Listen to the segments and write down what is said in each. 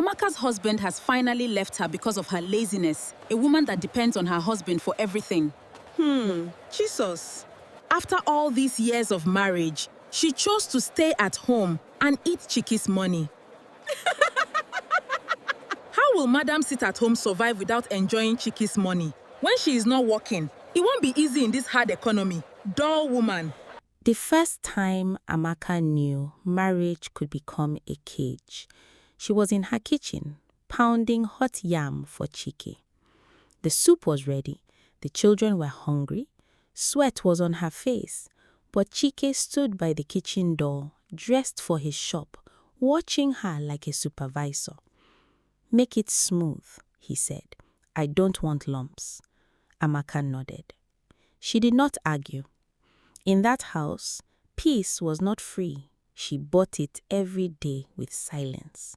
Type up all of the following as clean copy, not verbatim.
Amaka's husband has finally left her because of her laziness, a woman that depends on her husband for everything. Jesus. After all these years of marriage, she chose to stay at home and eat Chiki's money. How will Madam sit at home survive without enjoying Chiki's money? When she is not working, it won't be easy in this hard economy. Dull woman. The first time Amaka knew marriage could become a cage, she was in her kitchen, pounding hot yam for Chike. The soup was ready, the children were hungry, sweat was on her face, but Chike stood by the kitchen door, dressed for his shop, watching her like a supervisor. "Make it smooth," he said. "I don't want lumps." Amaka nodded. She did not argue. In that house, peace was not free. She bought it every day with silence.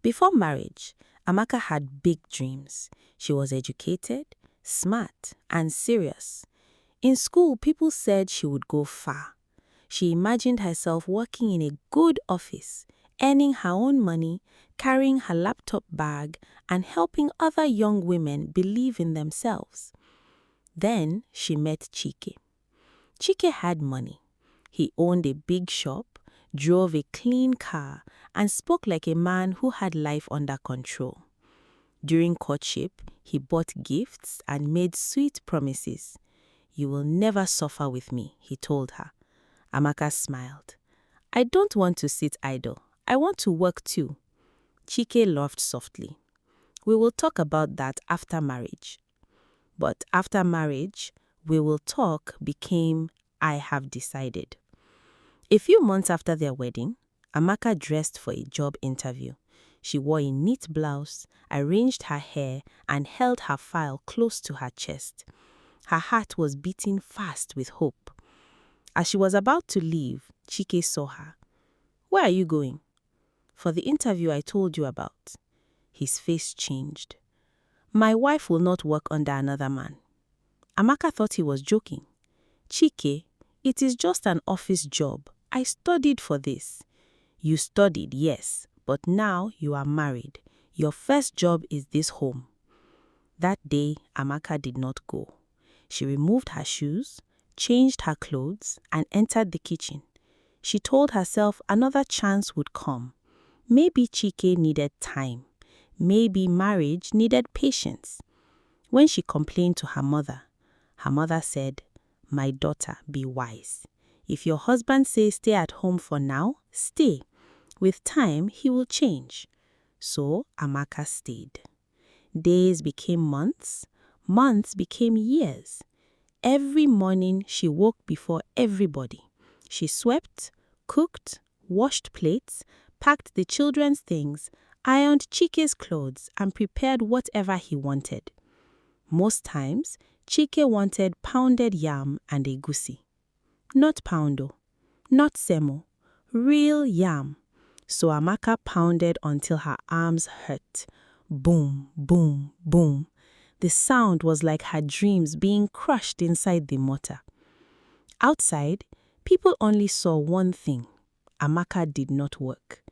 Before marriage, Amaka had big dreams. She was educated, smart, and serious. In school, people said she would go far. She imagined herself working in a good office, earning her own money, carrying her laptop bag, and helping other young women believe in themselves. Then she met Chike. Chike had money. He owned a big shop, drove a clean car, and spoke like a man who had life under control. During courtship, he bought gifts and made sweet promises. "You will never suffer with me," he told her. Amaka smiled. "I don't want to sit idle. I want to work too." Chike laughed softly. "We will talk about that after marriage." But after marriage, "we will talk" became "I have decided." A few months after their wedding, Amaka dressed for a job interview. She wore a neat blouse, arranged her hair, and held her file close to her chest. Her heart was beating fast with hope. As she was about to leave, Chike saw her. "Where are you going?" "For the interview I told you about." His face changed. "My wife will not work under another man." Amaka thought he was joking. "Chike, it is just an office job. I studied for this." "You studied, yes, but now you are married. Your first job is this home." That day, Amaka did not go. She removed her shoes, changed her clothes, and entered the kitchen. She told herself another chance would come. Maybe Chike needed time. Maybe marriage needed patience. When she complained to her mother said, "My daughter, be wise. If your husband says stay at home for now, stay. With time, he will change." So Amaka stayed. Days became months. Months became years. Every morning she woke before everybody. She swept, cooked, washed plates, packed the children's things, ironed Chike's clothes, and prepared whatever he wanted. Most times, Chike wanted pounded yam and egusi. Not poundo, not semo, real yam. So Amaka pounded until her arms hurt. Boom, boom, boom. The sound was like her dreams being crushed inside the mortar. Outside, people only saw one thing. Amaka did not work.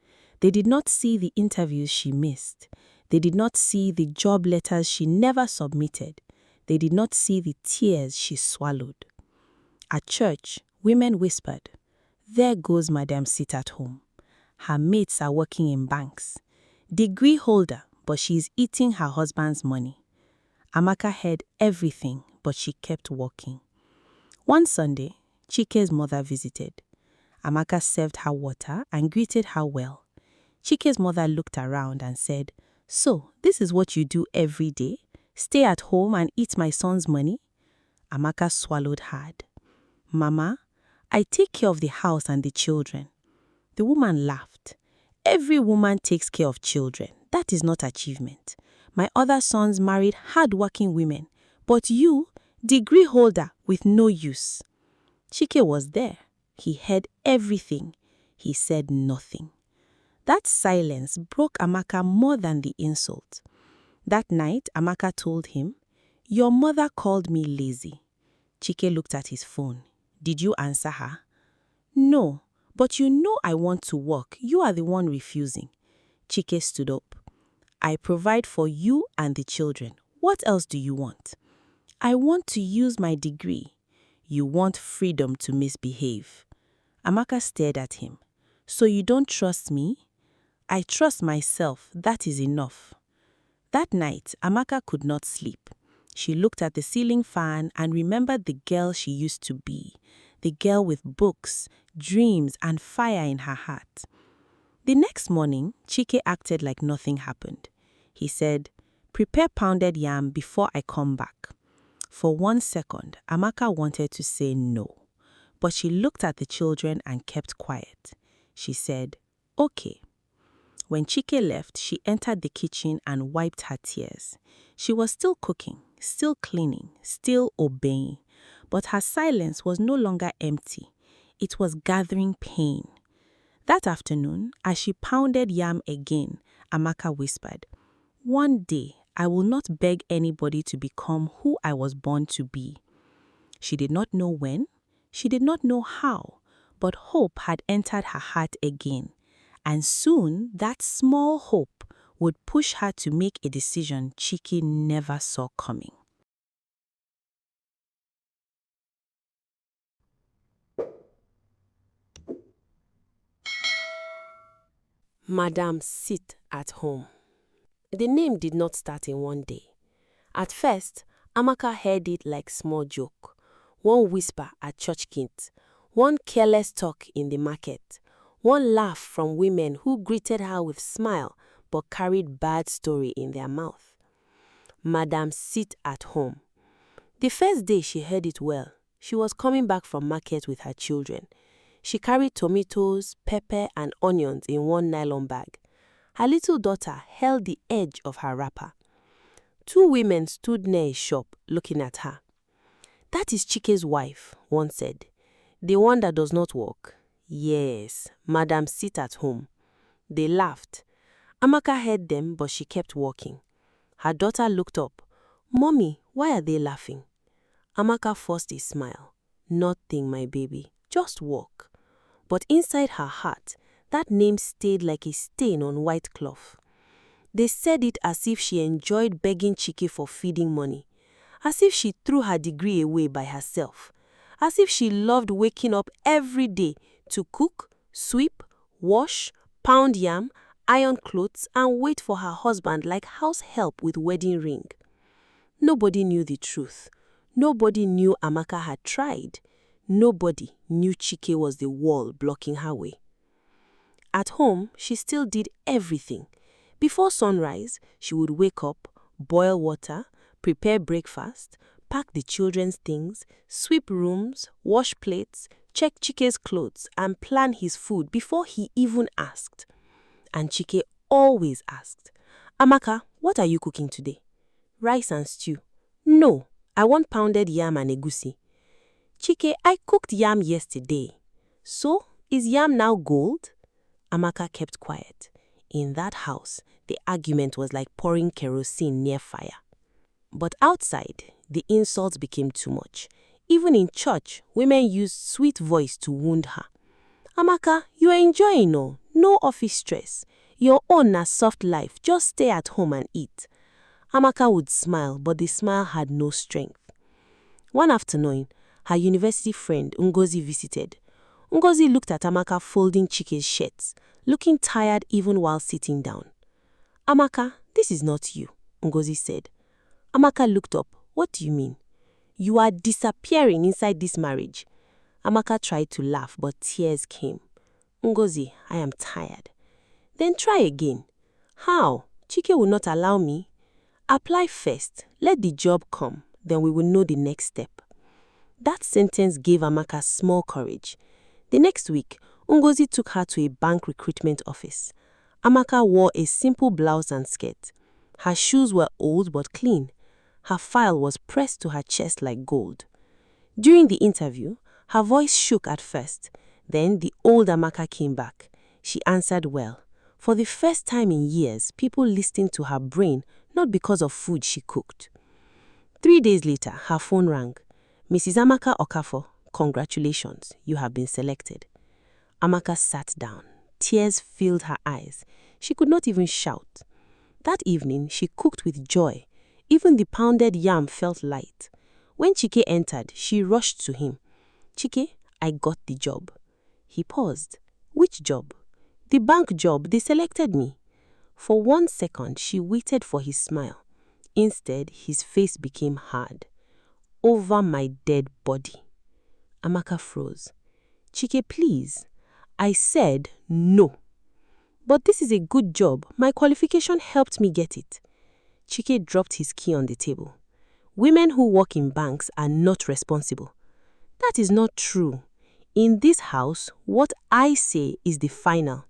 They did not see the interviews she missed. They did not see the job letters she never submitted. They did not see the tears she swallowed. At church, women whispered, "There goes Madam Sit at Home. Her mates are working in banks. Degree holder, but she is eating her husband's money." Amaka heard everything, but she kept walking. One Sunday, Chike's mother visited. Amaka served her water and greeted her well. Chike's mother looked around and said, "So, this is what you do every day? Stay at home and eat my son's money?" Amaka swallowed hard. "Mama, I take care of the house and the children." The woman laughed. "Every woman takes care of children. That is not achievement. My other sons married hard-working women, but you, degree holder with no use." Chike was there. He heard everything. He said nothing. That silence broke Amaka more than the insult. That night, Amaka told him, "Your mother called me lazy." Chike looked at his phone. "Did you answer her?" "No, but you know I want to work. You are the one refusing." Chike stood up. I provide for you and the children. What else do you want? I want to use my degree. You want freedom to misbehave. Amaka stared at him. So you don't trust me? I trust myself, that is enough. That night, Amaka could not sleep. She looked at the ceiling fan and remembered the girl she used to be, the girl with books, dreams, and fire in her heart. The next morning, Chike acted like nothing happened. He said, "Prepare pounded yam before I come back." For 1 second, Amaka wanted to say no, but she looked at the children and kept quiet. She said, "Okay." When Chike left, she entered the kitchen and wiped her tears. She was still cooking, still cleaning, still obeying, but her silence was no longer empty. It was gathering pain. That afternoon, as she pounded yam again, Amaka whispered, "One day, I will not beg anybody to become who I was born to be." She did not know when, she did not know how, but hope had entered her heart again. And soon, that small hope would push her to make a decision Chike never saw coming. Madam Sit at Home. The name did not start in one day. At first, Amaka heard it like small joke, one whisper at church gate, one careless talk in the market, one laugh from women who greeted her with smile but carried bad story in their mouth. Madam Sit at Home. The first day she heard it well, she was coming back from market with her children. She carried tomatoes, pepper, and onions in one nylon bag. Her little daughter held the edge of her wrapper. 2 women stood near a shop looking at her. "That is Chike's wife," one said. "The one that does not work?" "Yes, Madam Sit at Home." They laughed. Amaka heard them, but she kept walking. Her daughter looked up. "Mommy, why are they laughing?" Amaka forced a smile. "Nothing, my baby. Just walk." But inside her heart, that name stayed like a stain on white cloth. They said it as if she enjoyed begging Chike for feeding money, as if she threw her degree away by herself, as if she loved waking up every day to cook, sweep, wash, pound yam, iron clothes, and wait for her husband like house help with wedding ring. Nobody knew the truth. Nobody knew Amaka had tried. Nobody knew Chike was the wall blocking her way. At home, she still did everything. Before sunrise, she would wake up, boil water, prepare breakfast, pack the children's things, sweep rooms, wash plates, check Chike's clothes, and plan his food before he even asked. And Chike always asked, "Amaka, what are you cooking today?" "Rice and stew." "No, I want pounded yam and egusi." "Chike, I cooked yam yesterday." "So, is yam now gold?" Amaka kept quiet. In that house, the argument was like pouring kerosene near fire. But outside, the insults became too much. Even in church, women used sweet voice to wound her. "Amaka, you are enjoying no office stress. Your own na soft life, just stay at home and eat." Amaka would smile, but the smile had no strength. One afternoon, her university friend Ngozi visited. Ngozi looked at Amaka folding Chike's shirts, looking tired even while sitting down. "Amaka, this is not you," Ngozi said. Amaka looked up. "What do you mean?" "You are disappearing inside this marriage." Amaka tried to laugh, but tears came. "Ngozi, I am tired." "Then try again." "How? Chike will not allow me." "Apply first. Let the job come. Then we will know the next step." That sentence gave Amaka small courage. The next week, Ngozi took her to a bank recruitment office. Amaka wore a simple blouse and skirt. Her shoes were old but clean. Her file was pressed to her chest like gold. During the interview, her voice shook at first. Then the old Amaka came back. She answered well. For the first time in years, people listened to her brain, not because of food she cooked. 3 days later, her phone rang. "Mrs. Amaka Okafor, congratulations, you have been selected." Amaka sat down. Tears filled her eyes. She could not even shout. That evening, she cooked with joy. Even the pounded yam felt light. When Chike entered, she rushed to him. "Chike, I got the job." He paused. "Which job?" "The bank job. They selected me." For 1 second, she waited for his smile. Instead, his face became hard. "Over my dead body." Amaka froze. "Chike, please." "I said no." "But this is a good job. My qualification helped me get it." Chike dropped his key on the table. "Women who work in banks are not responsible." "That is not true. In this house, what I say is the final."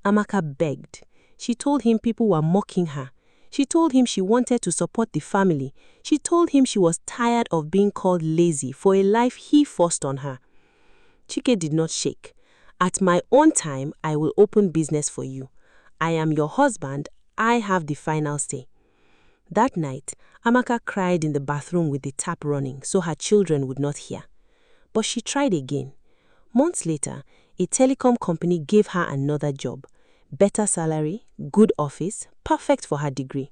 Amaka begged. She told him people were mocking her. She told him she wanted to support the family. She told him she was tired of being called lazy for a life he forced on her. Chike did not shake. "At my own time, I will open business for you. I am your husband. I have the final say." That night, Amaka cried in the bathroom with the tap running so her children would not hear. But she tried again. Months later, a telecom company gave her another job. Better salary, good office, perfect for her degree.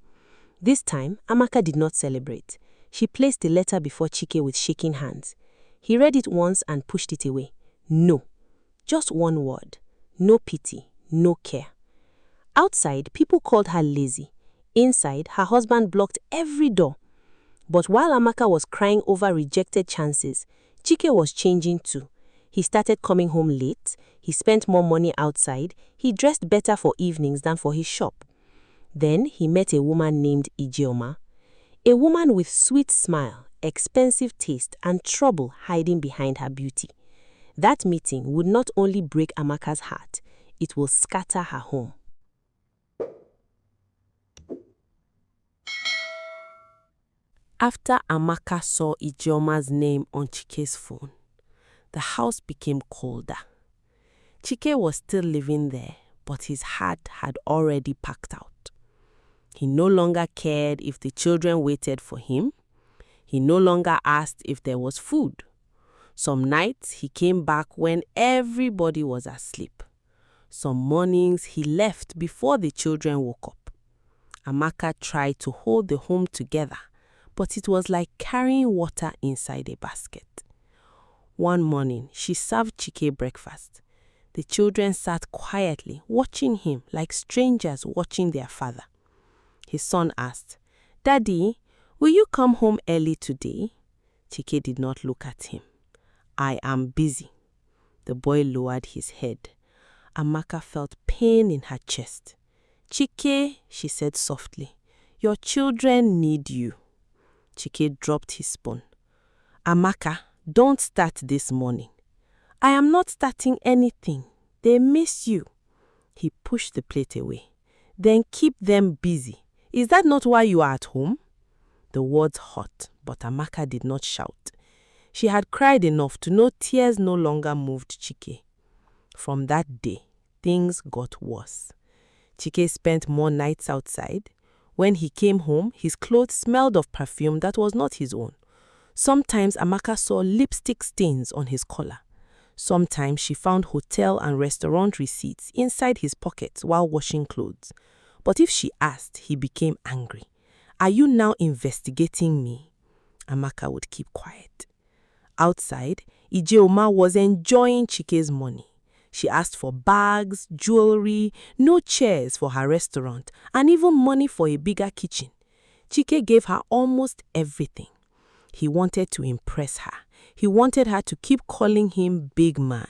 This time, Amaka did not celebrate. She placed the letter before Chike with shaking hands. He read it once and pushed it away. No. Just one word. No pity, no care. Outside, people called her lazy. Inside, her husband blocked every door. But while Amaka was crying over rejected chances, Chike was changing too. He started coming home late, he spent more money outside, he dressed better for evenings than for his shop. Then he met a woman named Ijeoma, a woman with sweet smile, expensive taste, and trouble hiding behind her beauty. That meeting would not only break Amaka's heart, it will scatter her home. After Amaka saw Ijeoma's name on Chike's phone, the house became colder. Chike was still living there, but his heart had already packed out. He no longer cared if the children waited for him. He no longer asked if there was food. Some nights he came back when everybody was asleep. Some mornings he left before the children woke up. Amaka tried to hold the home together, but it was like carrying water inside a basket. One morning, she served Chike breakfast. The children sat quietly, watching him like strangers watching their father. His son asked, "Daddy, will you come home early today?" Chike did not look at him. "I am busy." The boy lowered his head. Amaka felt pain in her chest. "Chike," she said softly, "your children need you." Chike dropped his spoon. "Amaka, don't start this morning." "I am not starting anything. They miss you." He pushed the plate away. "Then keep them busy. Is that not why you are at home?" The words hurt, but Amaka did not shout. She had cried enough to know tears no longer moved Chike. From that day, things got worse. Chike spent more nights outside. When he came home, his clothes smelled of perfume that was not his own. Sometimes Amaka saw lipstick stains on his collar. Sometimes she found hotel and restaurant receipts inside his pockets while washing clothes. But if she asked, he became angry. "Are you now investigating me?" Amaka would keep quiet. Outside, Ijeoma was enjoying Chike's money. She asked for bags, jewelry, no chairs for her restaurant, and even money for a bigger kitchen. Chike gave her almost everything. He wanted to impress her. He wanted her to keep calling him big man.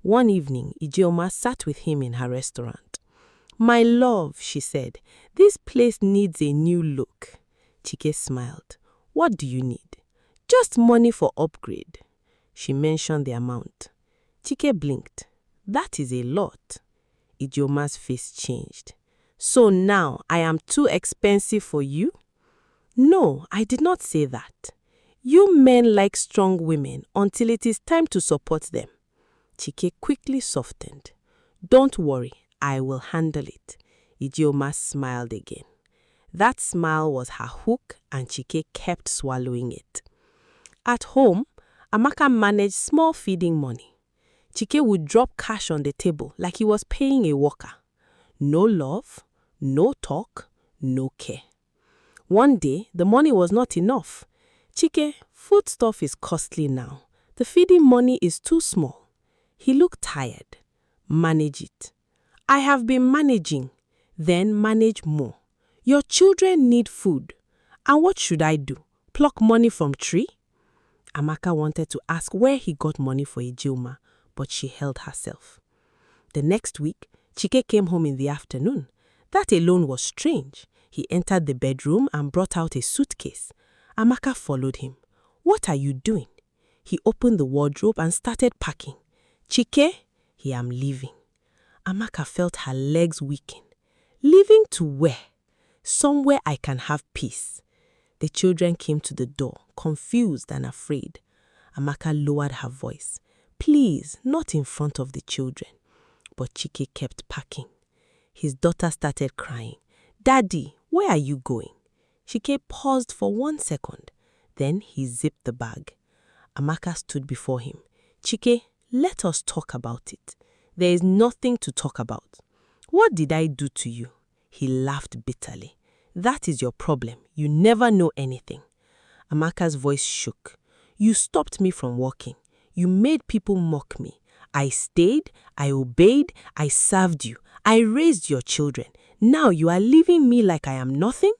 One evening, Ijeoma sat with him in her restaurant. "My love," she said, "this place needs a new look." Chike smiled. "What do you need?" "Just money for upgrade." She mentioned the amount. Chike blinked. "That is a lot." Ijeoma's face changed. "So now I am too expensive for you?" "No, I did not say that. You men like strong women until it is time to support them." Chike quickly softened. "Don't worry, I will handle it." Ijeoma smiled again. That smile was her hook, and Chike kept swallowing it. At home, Amaka managed small feeding money. Chike would drop cash on the table like he was paying a worker. No love, no talk, no care. One day, the money was not enough. Chike, foodstuff is costly now. The feeding money is too small. He looked tired. Manage it. I have been managing. Then manage more. Your children need food. And what should I do? Pluck money from tree? Amaka wanted to ask where he got money for Ejima, but she held herself. The next week, Chike came home in the afternoon. That alone was strange. He entered the bedroom and brought out a suitcase. Amaka followed him. What are you doing? He opened the wardrobe and started packing. Chike, I am leaving. Amaka felt her legs weaken. Leaving to where? Somewhere I can have peace. The children came to the door, confused and afraid. Amaka lowered her voice. Please, not in front of the children. But Chike kept packing. His daughter started crying. Daddy, where are you going? Chike paused for 1 second. Then he zipped the bag. Amaka stood before him. Chike, let us talk about it. There is nothing to talk about. What did I do to you? He laughed bitterly. That is your problem. You never know anything. Amaka's voice shook. You stopped me from walking. You made people mock me. I stayed, I obeyed, I served you. I raised your children. Now you are leaving me like I am nothing?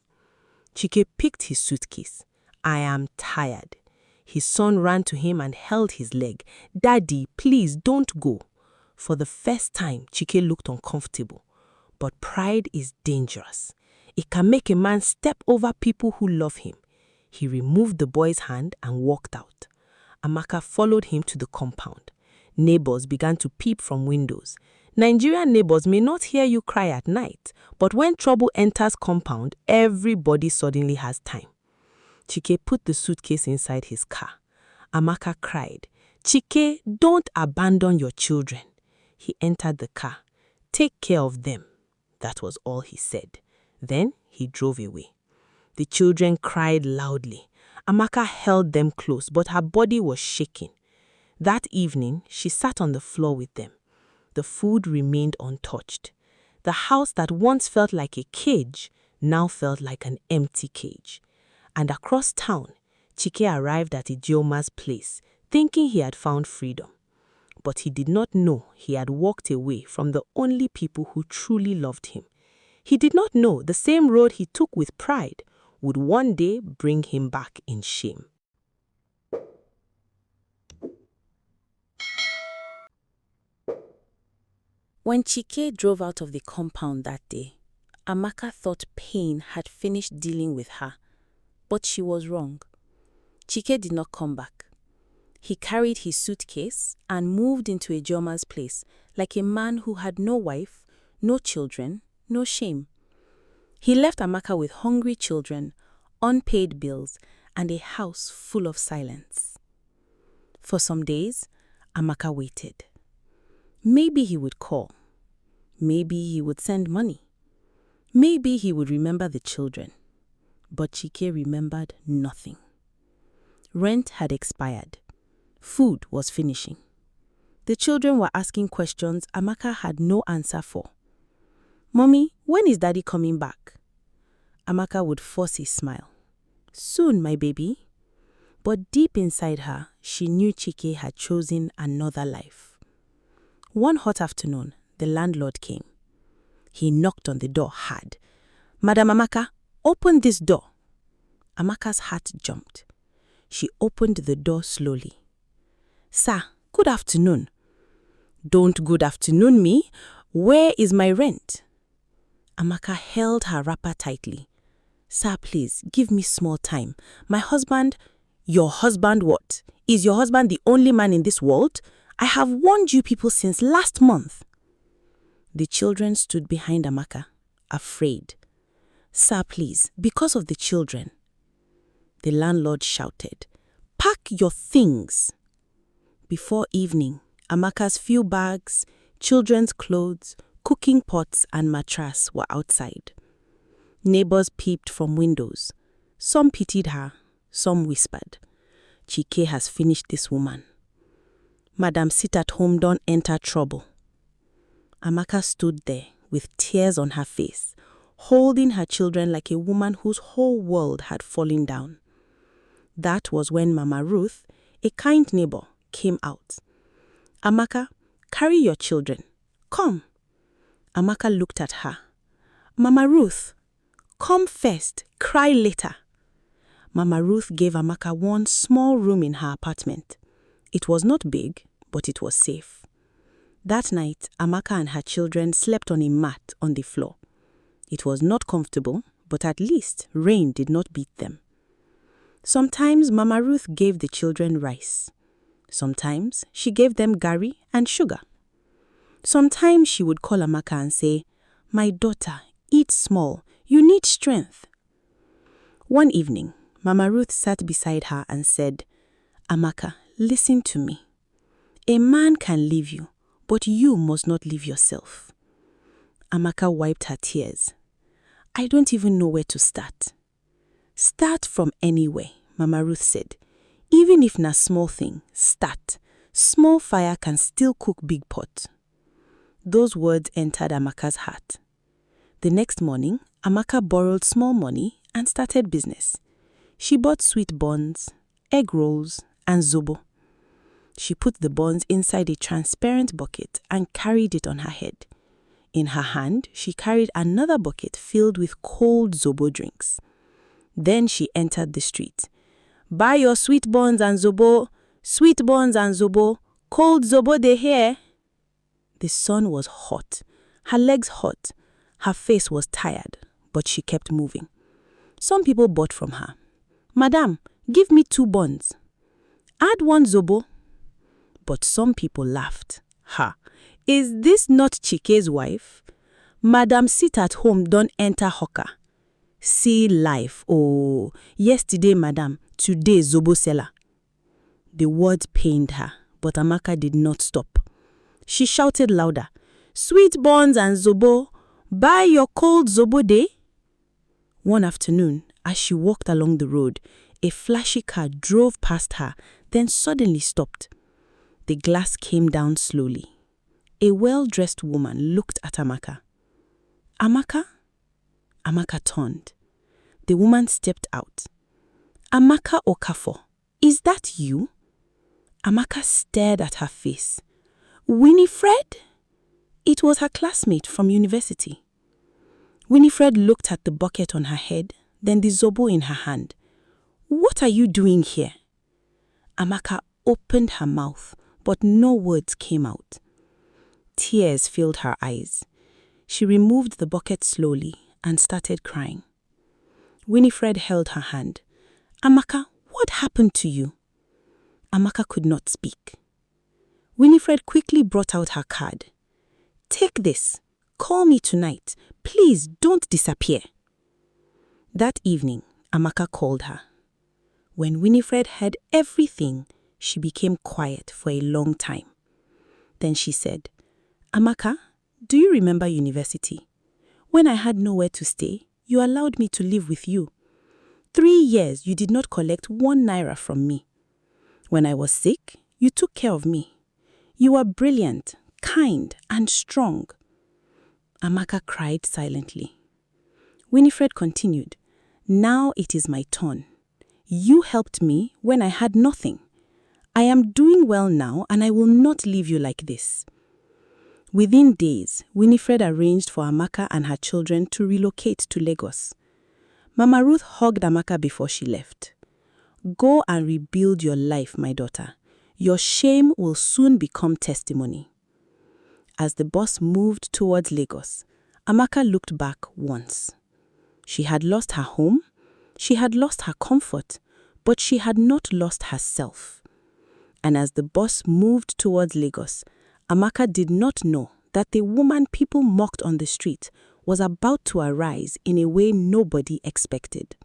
Chike picked his suitcase. I am tired. His son ran to him and held his leg. Daddy, please don't go. For the first time, Chike looked uncomfortable. But pride is dangerous. It can make a man step over people who love him. He removed the boy's hand and walked out. Amaka followed him to the compound. Neighbors began to peep from windows. Nigerian neighbors may not hear you cry at night, but when trouble enters compound, everybody suddenly has time. Chike put the suitcase inside his car. Amaka cried, Chike, don't abandon your children. He entered the car. Take care of them. That was all he said. Then he drove away. The children cried loudly. Amaka held them close, but her body was shaking. That evening, she sat on the floor with them. The food remained untouched. The house that once felt like a cage now felt like an empty cage. And across town, Chike arrived at Idioma's place, thinking he had found freedom. But he did not know he had walked away from the only people who truly loved him. He did not know the same road he took with pride would one day bring him back in shame. When Chike drove out of the compound that day, Amaka thought pain had finished dealing with her. But she was wrong. Chike did not come back. He carried his suitcase and moved into Ejioma's place like a man who had no wife, no children, no shame. He left Amaka with hungry children, unpaid bills, and a house full of silence. For some days, Amaka waited. Maybe he would call. Maybe he would send money. Maybe he would remember the children. But Chike remembered nothing. Rent had expired. Food was finishing. The children were asking questions Amaka had no answer for. Mommy, when is Daddy coming back? Amaka would force a smile. Soon, my baby. But deep inside her, she knew Chike had chosen another life. One hot afternoon, the landlord came. He knocked on the door hard. Madam Amaka, open this door. Amaka's heart jumped. She opened the door slowly. Sir, good afternoon. Don't good afternoon me. Where is my rent? Amaka held her wrapper tightly. Sir, please, give me small time. My husband... Your husband what? Is your husband the only man in this world? I have warned you people since last month. The children stood behind Amaka, afraid. Sir, please, because of the children. The landlord shouted, Pack your things. Before evening, Amaka's few bags, children's clothes, cooking pots and mattress were outside. Neighbors peeped from windows. Some pitied her, some whispered, Chike has finished this woman. Madam sit at home don't enter trouble. Amaka stood there, with tears on her face, holding her children like a woman whose whole world had fallen down. That was when Mama Ruth, a kind neighbor, came out. "Amaka, carry your children. Come." Amaka looked at her. "Mama Ruth, come first, cry later." Mama Ruth gave Amaka one small room in her apartment. It was not big, but it was safe. That night, Amaka and her children slept on a mat on the floor. It was not comfortable, but at least rain did not beat them. Sometimes Mama Ruth gave the children rice. Sometimes she gave them gari and sugar. Sometimes she would call Amaka and say, "My daughter, eat small. You need strength." One evening, Mama Ruth sat beside her and said, "Amaka, listen to me. A man can leave you, but you must not leave yourself." Amaka wiped her tears. "I don't even know where to start." "Start from anywhere," Mama Ruth said. "Even if na small thing, start. Small fire can still cook big pot." Those words entered Amaka's heart. The next morning, Amaka borrowed small money and started business. She bought sweet buns, egg rolls, and zobo. She put the buns inside a transparent bucket and carried it on her head. In her hand, she carried another bucket filled with cold zobo drinks. Then she entered the street. "Buy your sweet buns and zobo, sweet buns and zobo, cold zobo dey here." The sun was hot, her legs hot, her face was tired, but she kept moving. Some people bought from her. "Madam, give me 2 buns. Add 1 zobo." But some people laughed. "Ha, is this not Chike's wife? Madam sit at home don't enter hawker. See life, oh, yesterday madam, today zobo seller." The words pained her, but Amaka did not stop. She shouted louder, "Sweet buns and zobo, buy your cold zobo day." One afternoon, as she walked along the road, a flashy car drove past her, then suddenly stopped. The glass came down slowly. A well-dressed woman looked at Amaka. "Amaka?" Amaka turned. The woman stepped out. "Amaka Okafor, is that you?" Amaka stared at her face. "Winifred?" It was her classmate from university. Winifred looked at the bucket on her head, then the zobo in her hand. "What are you doing here?" Amaka opened her mouth, but no words came out. Tears filled her eyes. She removed the bucket slowly and started crying. Winifred held her hand. "Amaka, what happened to you?" Amaka could not speak. Winifred quickly brought out her card. "Take this. Call me tonight. Please don't disappear." That evening, Amaka called her. When Winifred heard everything, she became quiet for a long time. Then she said, "Amaka, do you remember university? When I had nowhere to stay, you allowed me to live with you. 3 years you did not collect 1 naira from me. When I was sick, you took care of me. You were brilliant, kind, and strong." Amaka cried silently. Winifred continued, "Now it is my turn. You helped me when I had nothing. I am doing well now and I will not leave you like this." Within days, Winifred arranged for Amaka and her children to relocate to Lagos. Mama Ruth hugged Amaka before she left. "Go and rebuild your life, my daughter. Your shame will soon become testimony." As the bus moved towards Lagos, Amaka looked back once. She had lost her home, she had lost her comfort, but she had not lost herself. And as the bus moved towards Lagos, Amaka did not know that the woman people mocked on the street was about to arise in a way nobody expected.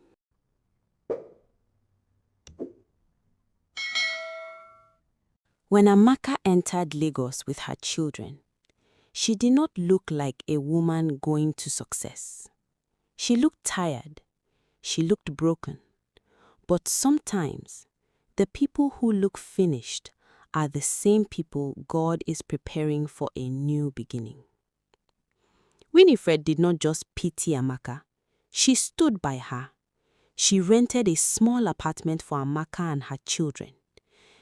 When Amaka entered Lagos with her children, she did not look like a woman going to success. She looked tired. She looked broken. But sometimes, the people who look finished are the same people God is preparing for a new beginning. Winifred did not just pity Amaka. She stood by her. She rented a small apartment for Amaka and her children.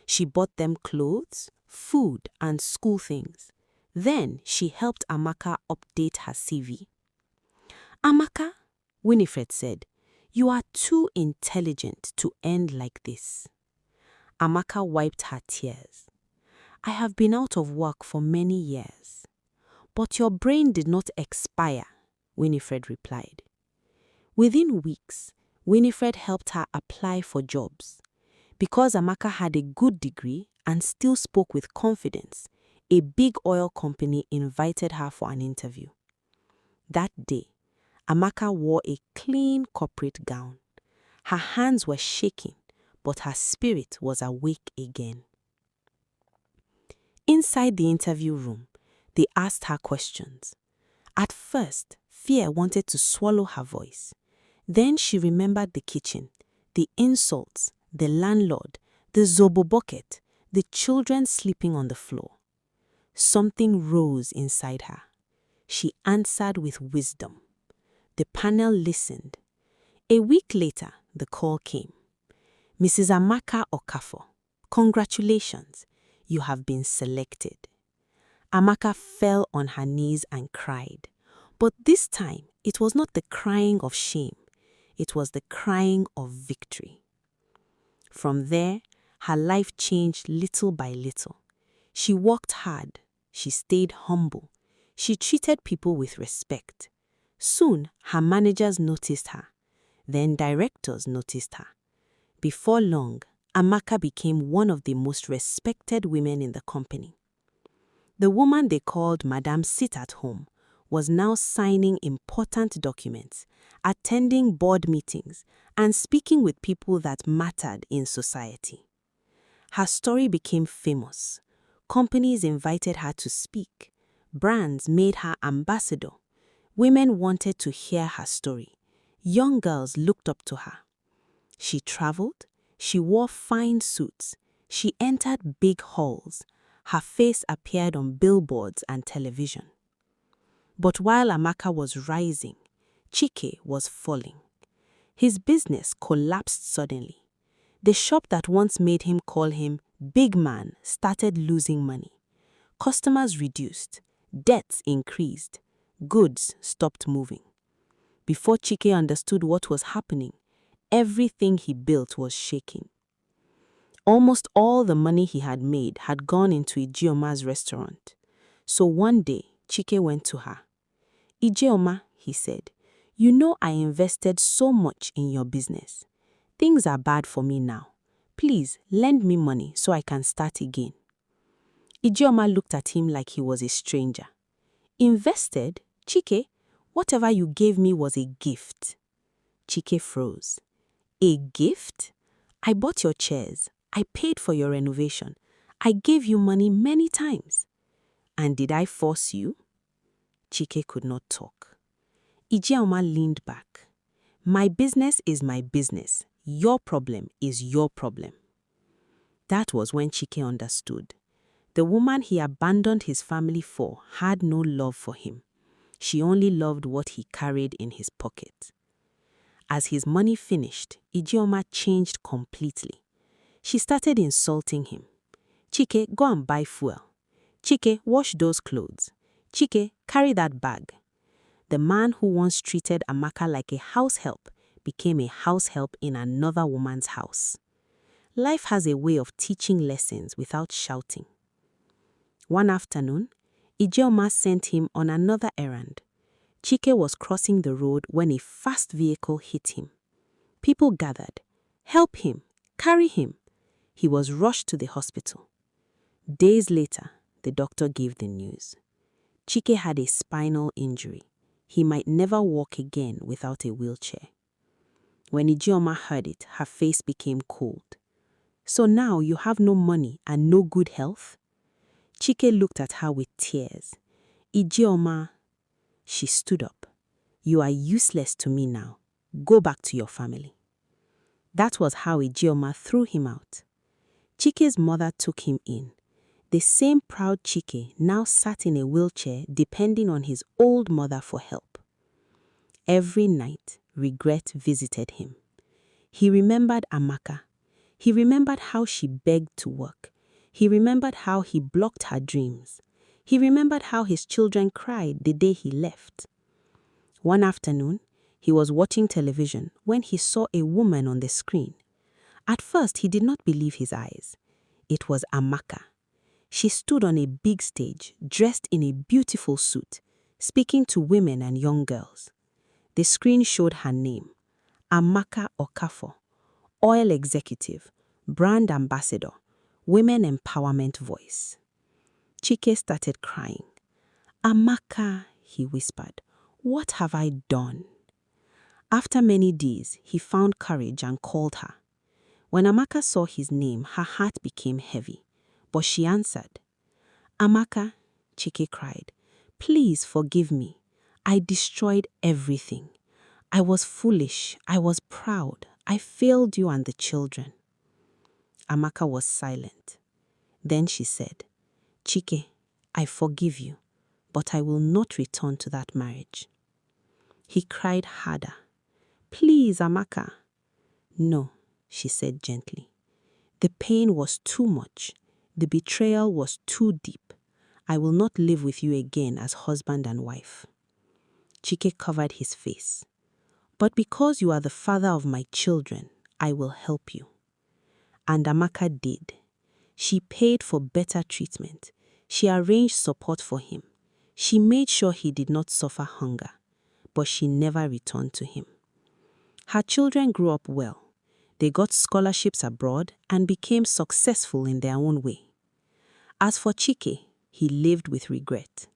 She bought them clothes, food, and school things. Then she helped Amaka update her CV. "Amaka," Winifred said, "you are too intelligent to end like this." Amaka wiped her tears. "I have been out of work for many years." "But your brain did not expire," Winifred replied. Within weeks, Winifred helped her apply for jobs. Because Amaka had a good degree and still spoke with confidence, a big oil company invited her for an interview. That day, Amaka wore a clean corporate gown. Her hands were shaking, but her spirit was awake again. Inside the interview room, they asked her questions. At first, fear wanted to swallow her voice. Then she remembered the kitchen, the insults, the landlord, the zobo bucket, the children sleeping on the floor. Something rose inside her. She answered with wisdom. The panel listened. A week later, the call came. "Mrs. Amaka Okafor, congratulations, you have been selected." Amaka fell on her knees and cried. But this time, it was not the crying of shame. It was the crying of victory. From there, her life changed little by little. She worked hard. She stayed humble. She treated people with respect. Soon, her managers noticed her. Then directors noticed her. Before long, Amaka became one of the most respected women in the company. The woman they called Madame Sit-at-Home was now signing important documents, attending board meetings, and speaking with people that mattered in society. Her story became famous. Companies invited her to speak. Brands made her ambassador. Women wanted to hear her story. Young girls looked up to her. She traveled. She wore fine suits. She entered big halls. Her face appeared on billboards and television. But while Amaka was rising, Chike was falling. His business collapsed suddenly. The shop that once made him call him big man started losing money. Customers reduced. Debts increased. Goods stopped moving. Before Chike understood what was happening, everything he built was shaking. Almost all the money he had made had gone into Ijioma's restaurant. So one day, Chike went to her. "Ijeoma," he said, "you know I invested so much in your business. Things are bad for me now. Please lend me money so I can start again." Ijeoma looked at him like he was a stranger. "Invested? Chike, whatever you gave me was a gift." Chike froze. "A gift? I bought your chairs. I paid for your renovation. I gave you money many times. And did I force you?" Chike could not talk. Ijeoma leaned back. "My business is my business. Your problem is your problem." That was when Chike understood. The woman he abandoned his family for had no love for him. She only loved what he carried in his pocket. As his money finished, Ijeoma changed completely. She started insulting him. "Chike, go and buy fuel. Chike, wash those clothes. Chike, carry that bag." The man who once treated Amaka like a house help became a house help in another woman's house. Life has a way of teaching lessons without shouting. One afternoon, Ijeoma sent him on another errand. Chike was crossing the road when a fast vehicle hit him. People gathered. "Help him! Carry him!" He was rushed to the hospital. Days later, the doctor gave the news. Chike had a spinal injury. He might never walk again without a wheelchair. When Ijeoma heard it, her face became cold. "So now you have no money and no good health?" Chike looked at her with tears. "Ijeoma," she stood up. "You are useless to me now. Go back to your family." That was how Ijeoma threw him out. Chike's mother took him in. The same proud Chike now sat in a wheelchair depending on his old mother for help. Every night, regret visited him. He remembered Amaka. He remembered how she begged to work. He remembered how he blocked her dreams. He remembered how his children cried the day he left. One afternoon, he was watching television when he saw a woman on the screen. At first, he did not believe his eyes. It was Amaka. She stood on a big stage, dressed in a beautiful suit, speaking to women and young girls. The screen showed her name, Amaka Okafor, oil executive, brand ambassador, women empowerment voice. Chike started crying. Amaka, he whispered, what have I done? After many days, he found courage and called her. When Amaka saw his name, her heart became heavy, but she answered. Amaka, Chike cried, please forgive me. I destroyed everything. I was foolish. I was proud. I failed you and the children. Amaka was silent. Then she said, Chike, I forgive you, but I will not return to that marriage. He cried harder. Please, Amaka. No, she said gently. The pain was too much. The betrayal was too deep. I will not live with you again as husband and wife. Chike covered his face. But because you are the father of my children, I will help you. And Amaka did. She paid for better treatment. She arranged support for him. She made sure he did not suffer hunger. But she never returned to him. Her children grew up well. They got scholarships abroad and became successful in their own way. As for Chike, he lived with regret.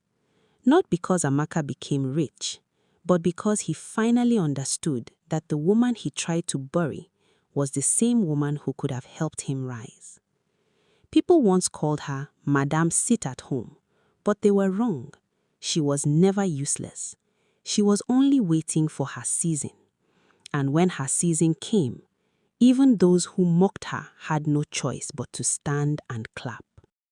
Not because Amaka became rich, but because he finally understood that the woman he tried to bury was the same woman who could have helped him rise. People once called her Madame Sit at Home, but they were wrong. She was never useless. She was only waiting for her season. And when her season came, even those who mocked her had no choice but to stand and clap.